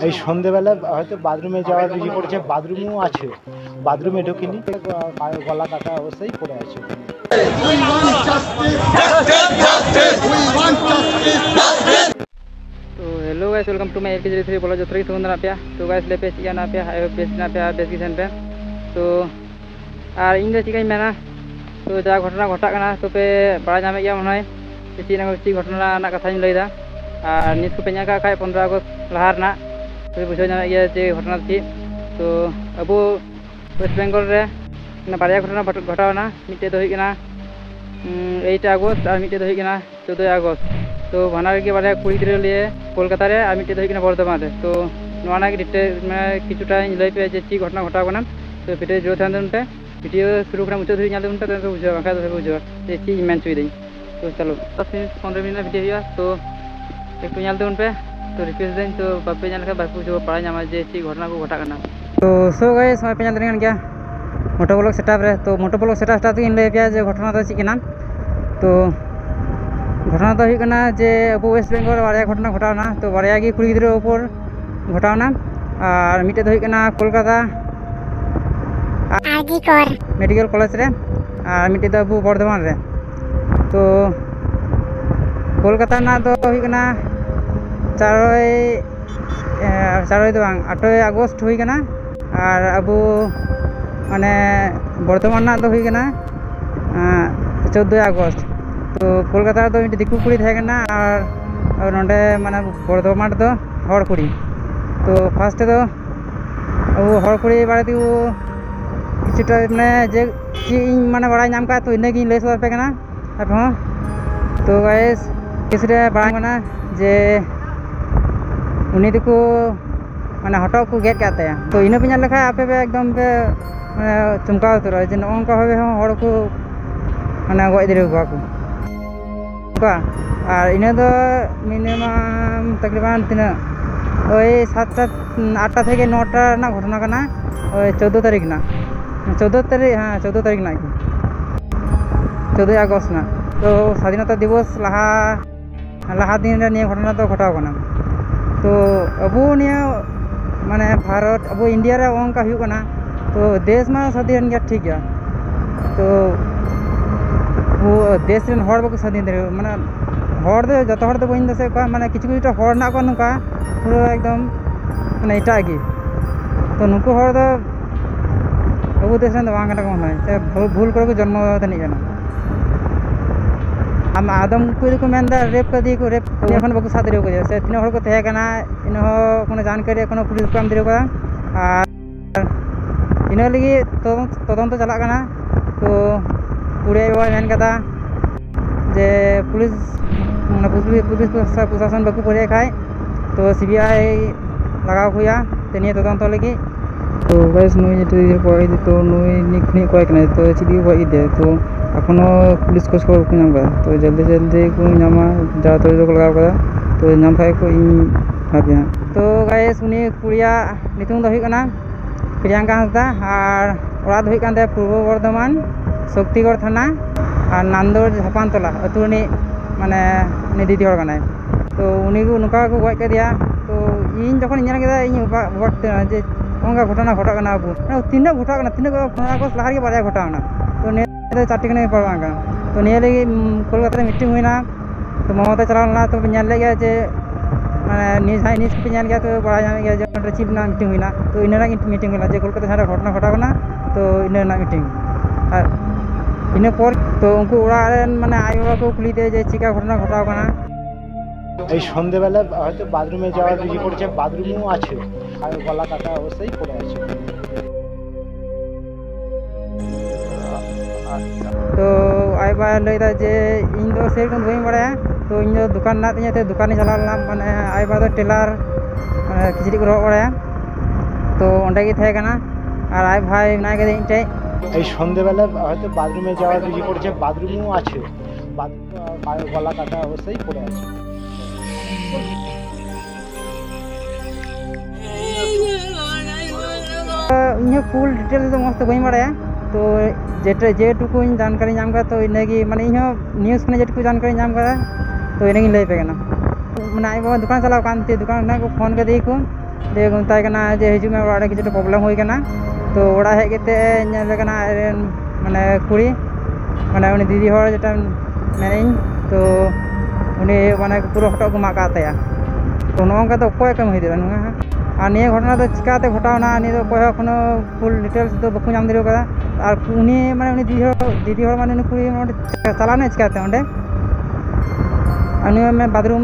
এই সন্ধেবেলা হয়তো বাথরুমে যাওয়ার বেরিয়ে পড়েছে, বাথরুমও আছে, বাথরুমে ঢুকিনি, গলা কাটা অবস্থায় পড়ে আছে। तो hello guys, welcome to my LK03 बोला जो थ्री सुंदर पे। तो गाइस ले पे चिकन पे आयो बेस ना पे बेस की पे। तो और इन दो चिकन मेना तो जा घटना घटा करना तो पे बड़ा जामे गया मन है चीज ची घटना ना कथा लई दा। और नित को पेñा का 15 अगस्त लहार ना तो बुझो जामे गया जे घटना थी। तो अब वेस्ट बेंगल रे ना बारिया घटना घटावना मिटे तो होइकना 8 अगस्त और मिटे तो होइकना 14 अगस्त। तो भाना के बारे कुड़ी गिद्रा लिए कोलकाता रे और मिटे तो होइकना बर्धमान रे। तो नोना के डिटेल में किछुटा लई पे जे ची घटना घटावना। तो वीडियो जो थान पे वीडियो शुरू करना मुझे धुरी नाले उनका तो बुझा बाका तो बुझा जे ची मेन चुई दई। तो चलो 10 मिनट 15 मिनट वीडियो हुआ तो एक नाल उन पे तो रिक्वेस्ट दें तो बापे नाल का बापू जो पड़ा नामा जे ची घटना को घटा करना। तो सो गाइस समय पे नाल देन गया मोटो ब्लॉग सेटअप रे। तो मोटो ब्लॉग सेटअप स्टार्ट इन ले पे जे घटना तो चिकना। तो घटना तो हुई जे अब वेस्ट बेंगल बारे घटना घटावना। तो बारे की कुड़ी गिद्रा ऊपर घटावना और मिटे तो हुई कोलकाता मेडिकल कॉलेज रे और मिटे तो अब बर्धमान रे। तो कोलकाता ना तो हुई 4 तो 8 अगस्त हुई और अब माने बर्धमान ना तो हुई 14 अगस्त। तो कोलकाता तो मिट्टी दिकू कुड़ी थे और नोडे माने बर्धमान तो हर कुड़ी। तो फार्स्ट तो अब हर कुड़ी बारे किछुटा मैंने जे माने बड़ा नाम का तो इनगी लय सदर पे अब हाँ। तो गाइस किसरे बड़ा जे उन्हीं को माने हटो को गेट करते हैं। तो इन पे लेखा आपे पे एकदम पे चमका उतर जे नौका भावे हर को माने गज दे को और इन मिनिमाम तकरीबन तीना ओई 7-8 থেকে 9টা ना घटना करना 14 तारीख ना 14 तारीख हाँ 14 तारीख ना 14 अगस्त ना। तो स्वाधीनता दिवस लहा दिन रे घटना तो घटाव करना। तो अब माने भारत अब इंडिया रे ओंका हुई करना। तो देश में स्वाधीन गया ठीक है। तो वो देश रेन हर बाको स्वाधीन दे माने हर दे जत हर दे बइन दसे को माने किछु किछुटा हर ना को नुका पूरा एकदम माने एटा गी। तो नुको हर दो अब देश रेन बांग कटा को होय भूल कर को जन्म तनी जाना हम आदम को मेनदा रेप कर दी को रेप एखन बाको साथ रे को जे से तीन हर को तहे कना इन हो कोनो जानकारी कोनो पुलिस को हम दिरो का और इन लगी तदंत चला कना। तो कुड़े मेन कथा जे पुलिस प्रशासन बाको पड़े खाए तो CBI लगाव हुआ तेनिया तदंत लगी। तो गाइस नुई जेटो तो नुई निखनी कोय कना तो चिदी कोय दे तो एखोनो पुलिस को खबर को नाम का। तो जल्दी को नामा जा तो लगाव का तो नाम खाय को इन भाबिया। तो गाइस उनी कुड़िया नितुम द हुई कना प्रियंका हांसदा और ओड़ा द हुई कांदे पूर्व बर्धमान शक्तिगढ़ थाना और नांदोर झापानतला अतुरनी माने दीदी हर कनाय। तो उनी को नुका को गज कदिया। तो इन जखन इन केदा इन वक्त जे ओंगा घटना घटा कना अब तीन घटा कना 15 अगस्त लहार के बारे घटावना। तो ने 4 कने पड़वा का। तो ने लगी कोलकाता मीटिंग हुईना। तो ममता चलावना तो ñal ले गया जे माने न्यूज़ पे ñal गया। तो बड़ा जाम गया जे चीफ ना मीटिंग हुईना। तो इनरा मीटिंग हुईना जे कोलकाता सारा घटना घटा कना। तो इनरा मीटिंग और इन पर तो उनको ओड़ा माने आय बाबा को कुली दे जे चिका घटना घटाव कना। এই সন্ধেবেলা হয়তো বাথরুমে যাওয়ার বেরিয়ে পড়েছে, বাথরুমও আছে, আর গলা কাটা অবস্থায় পড়ে আছে। तो आय बा लैदा जे इन दो सेरकम बई बड़ा। तो इन दुकान ना तिया ते दुकान चला माने आय बा दो टेलर माने किचड़ी को रो बड़ा। तो ओंडे गे थे कना और आय भाई ना के इनटे এই সন্ধেবেলা হয়তো বাথরুমে যাওয়ার বেরিয়ে পড়েছে, বাথরুমও আছে, গলা কাটা অবস্থায় পড়ে আছে। इन फुल डिटेल्स तो मस्त बई बड़ा। तो जेटुकु जानकारी नाम का तो इनगी माने इन न्यूज़ में जेटुकु जानकारी नाम का तो इनगी लय पे कना। माने आय बाबा दुकान चलाव कानते दुकान ना को फोन के दी को दे गुमताय कना जे हिजु में ओड़ा किछु प्रॉब्लम हुई कना तो ओड़ा हेज केते नेल कना माने कुड़ी माने उनी दीदी हर जेटा मेनेñ तो उनी माने पूरा हटो को माका ताया तो नोंका तो कोय कम हिदरा नुगा और निया घटना तो चिकाते घटावना नि तो कोय कोनो फुल डिटेल्स तो बकु नाम दिरो कदा और उनी माने उनी दीदी हर माने कुड़ी चलाने चिकाते ओंडे उनी में बाथरूम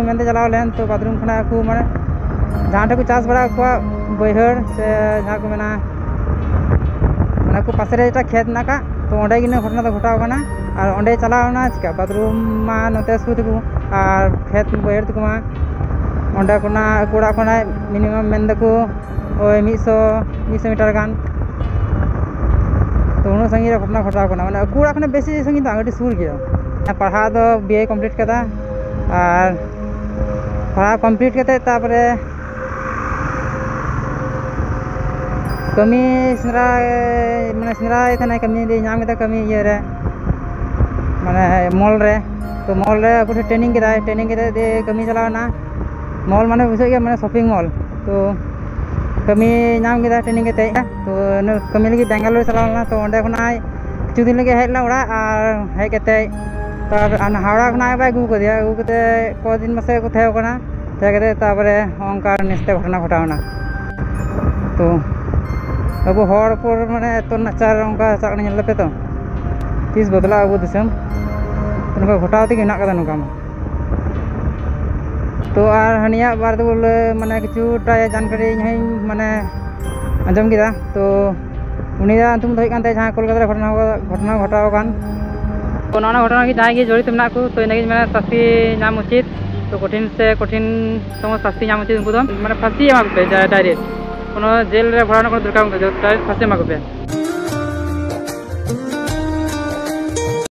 में चलाव लेन तो बाथरूम खना को माने जहाँ को चास बड़ा को बैहर से जहाँ को मेना माने को पासे रे खेत नाका तो ओंडे गिने घटना तो घटाव कना और ओंडे चलावना चिका बाथरूम मा नते सुर को और खेत बैहर तक मा ओंडे कोना कोड़ा कोना मिनिमम मेन दको ओय 100 मीटर गान तो उन संगी रे घटना घटाव कना माने कोड़ा खने बेसी संगी तो आगटी सुर गया पढ़ा तो बीए कमप्लीट कदा और पढ़ा कमप्लीट करते तापरे कमी सेंद्रा माने सेंद्रा इथना कमी दे नाम केदा कमी ये रे माने मॉल रे तो मॉल रे कुछ ट्रेनिंग के दे कमी चलावना मॉल माने बुझे के माने शॉपिंग मॉल तो कमी नाम केदा ट्रेनिंग के तो कमी लगी बेंगलोर चलावना तो ओंडे खना किछु दिन लगे हेजला ओड़ा और हेज केते तब हावड़ा खना बाय गु को दिया गु कते को दिन मसे को थे कना थे तापरे ओंकार निस्ते घटना घटावना तो अब हर पर माने तो नाचार ओंका साकना नेल पे तो तीस बदला अब दिसम तो घटाव ते हेना कदा नुका तो और हनिया बार तो बोले माने किछुटा जानकारी हई माने आंजम किदा तो उनिया तुम दई कानते जहां कोलकाता घटना घटाव कान तो ना घटना की जहाँ जड़ित में को तो इनके मैंने शास्ति नाम उचित तो कठिन से कठिन समझ शास्ति नाम उचित उनको मैंने फांसी एमा पे डायरेक्ट कोनो जेल रे भरानो कोनो दरकार डायरेक्ट फांसी एमा पे।